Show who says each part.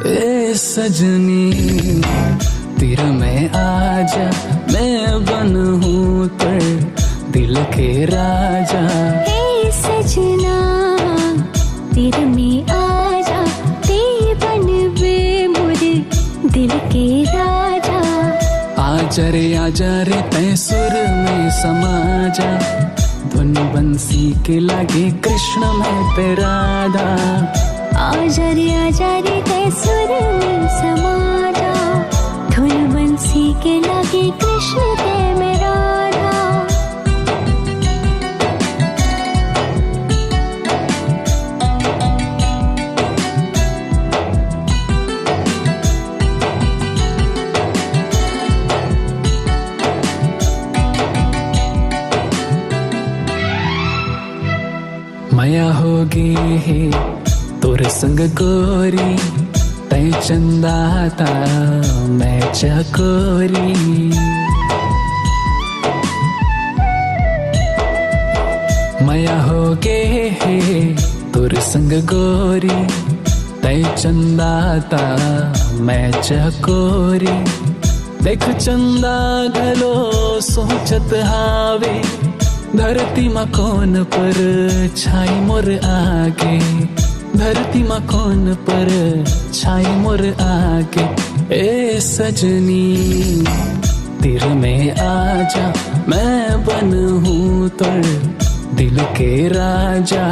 Speaker 1: ए सजनी तिर में आजा, मैं बन हूँ तर दिल के राजा।
Speaker 2: ए सजना तिर में आजा, ते बन बे मुझे दिल के राजा।
Speaker 1: आजा रे तै सुर में समा जा, धुन बंसी के लागे कृष्ण में पे राधा।
Speaker 2: आजा रे तै सुर में समा जा, धुन बंसी के लागे कृष्ण ते में राधा।
Speaker 1: माया होगी है तोर संग गोरी, तै चंदाता मैं चकोरी। माया होगे है तोर संग गोरी, तै चंदाता मैं चकोरी। देख चंदा घलो सोचत हावे, धरती मा कौन पर छाई मोर आगे। धरती मा कौन पर छाई मोर आगे। ए सजनी तिर में आजा, मैं बन हूँ तर दिल के राजा।